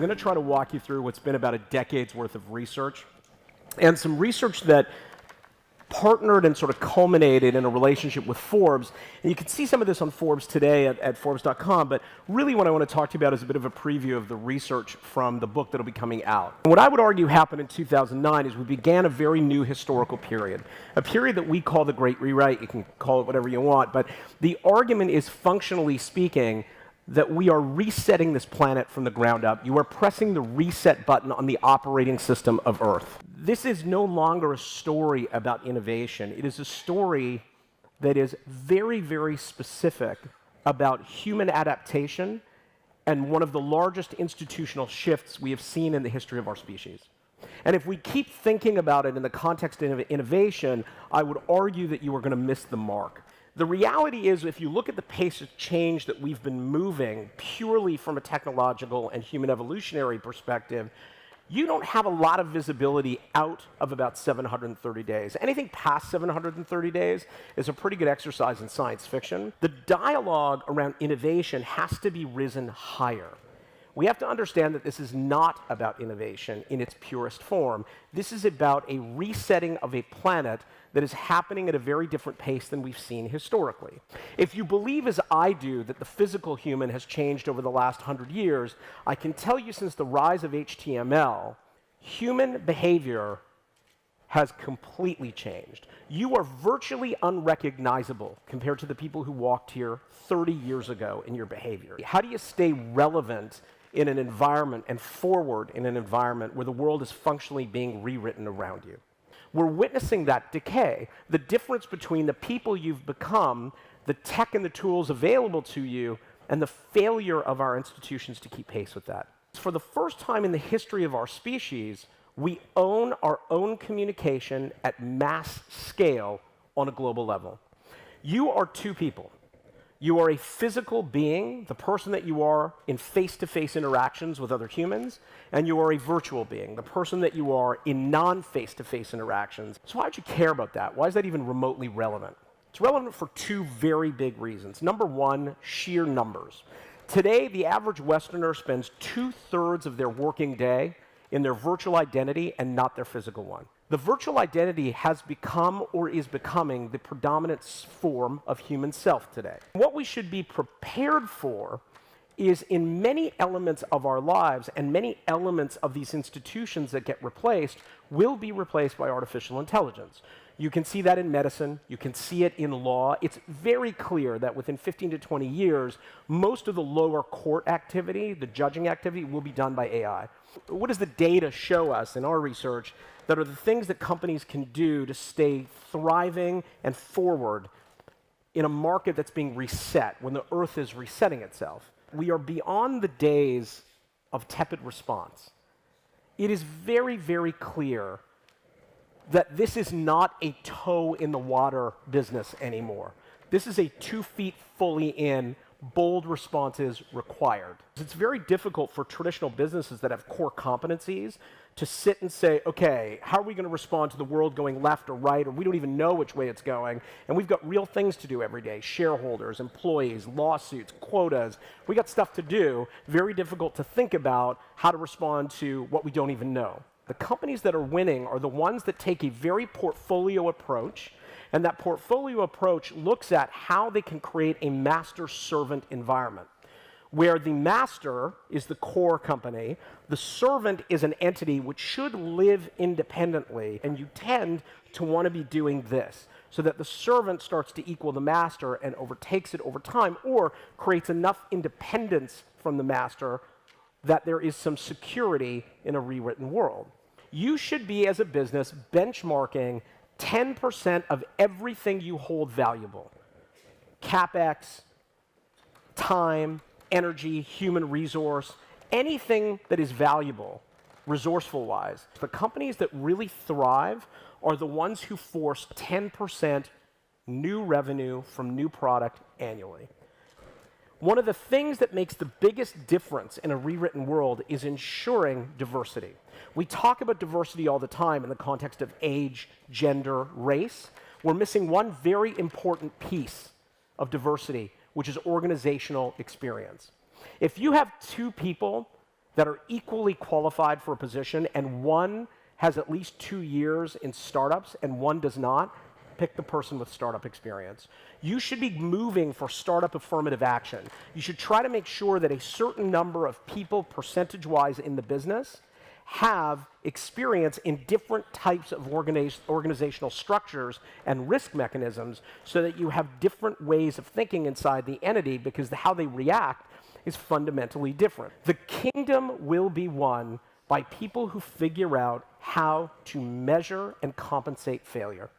going to try to walk you through what's been about a decade's worth of research, and some research that partnered and sort of culminated in a relationship with Forbes. And you can see some of this on Forbes today at Forbes.com, but really what I want to talk to you about is a bit of a preview of the research from the book that'll be coming out. And what I would argue happened in 2009 is we began a very new historical period, a period that we call the Great Rewrite. You can call it whatever you want, but the argument is, functionally speaking, that we are resetting this planet from the ground up. You are pressing the reset button on the operating system of Earth. This is no longer a story about innovation. It is a story that is very, very specific about human adaptation and one of the largest institutional shifts we have seen in the history of our species. And if we keep thinking about it in the context of innovation, I would argue that you are going to miss the mark. The reality is, if you look at the pace of change that we've been moving purely from a technological and human evolutionary perspective, you don't have a lot of visibility out of about 730 days. Anything past 730 days is a pretty good exercise in science fiction. The dialogue around innovation has to be risen higher. We have to understand that this is not about innovation in its purest form. This is about a resetting of a planet that is happening at a very different pace than we've seen historically. If you believe, as I do, that the physical human has changed over the last 100 years, I can tell you since the rise of HTML, human behavior has completely changed. You are virtually unrecognizable compared to the people who walked here 30 years ago in your behavior. How do you stay relevant in an environment and forward in an environment where the world is functionally being rewritten around you? We're witnessing that decay, the difference between the people you've become, the tech and the tools available to you, and the failure of our institutions to keep pace with that. For the first time in the history of our species, we own our own communication at mass scale on a global level. You are two people. You are a physical being, the person that you are in face-to-face interactions with other humans, and you are a virtual being, the person that you are in non-face-to-face interactions. So why would you care about that? Why is that even remotely relevant? It's relevant for two very big reasons. Number one, sheer numbers. Today, the average Westerner spends 2/3 of their working day in their virtual identity and not their physical one. The virtual identity has become or is becoming the predominant form of human self today. What we should be prepared for is, in many elements of our lives and many elements of these institutions that get replaced, will be replaced by artificial intelligence. You can see that in medicine. You can see it in law. It's very clear that within 15 to 20 years, most of the lower court activity, the judging activity, will be done by AI. What does the data show us in our research that are the things that companies can do to stay thriving and forward in a market that's being reset, when the Earth is resetting itself? We are beyond the days of tepid response. It is very, very clear that this is not a toe in the water business anymore. This is a 2 feet fully in, bold responses required. It's very difficult for traditional businesses that have core competencies to sit and say, okay, how are we going to respond to the world going left or right, or we don't even know which way it's going, and we've got real things to do every day: shareholders, employees, lawsuits, quotas. We got stuff to do. Very difficult to think about how to respond to what we don't even know. The companies that are winning are the ones that take a very portfolio approach, and that portfolio approach looks at how they can create a master-servant environment, where the master is the core company, the servant is an entity which should live independently, and you tend to want to be doing this, so that the servant starts to equal the master and overtakes it over time, or creates enough independence from the master that there is some security in a rewritten world. You should be, as a business, benchmarking 10% of everything you hold valuable. CapEx, time, energy, human resource, anything that is valuable, resourceful-wise. The companies that really thrive are the ones who force 10% new revenue from new product annually. One of the things that makes the biggest difference in a rewritten world is ensuring diversity. We talk about diversity all the time in the context of age, gender, race. We're missing one very important piece of diversity, which is organizational experience. If you have two people that are equally qualified for a position and one has at least 2 years in startups and one does not, pick the person with startup experience. You should be moving for startup affirmative action. You should try to make sure that a certain number of people, percentage-wise in the business, have experience in different types of organizational structures and risk mechanisms so that you have different ways of thinking inside the entity because how they react is fundamentally different. The kingdom will be won by people who figure out how to measure and compensate failure.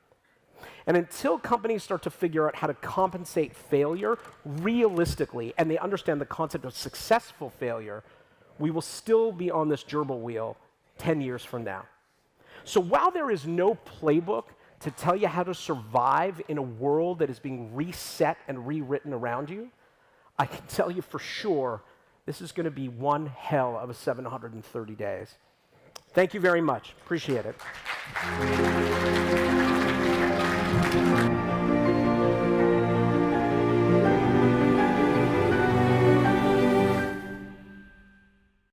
And until companies start to figure out how to compensate failure realistically, and they understand the concept of successful failure, we will still be on this gerbil wheel 10 years from now. So while there is no playbook to tell you how to survive in a world that is being reset and rewritten around you, I can tell you for sure this is going to be one hell of a 730 days. Thank you very much. Appreciate it.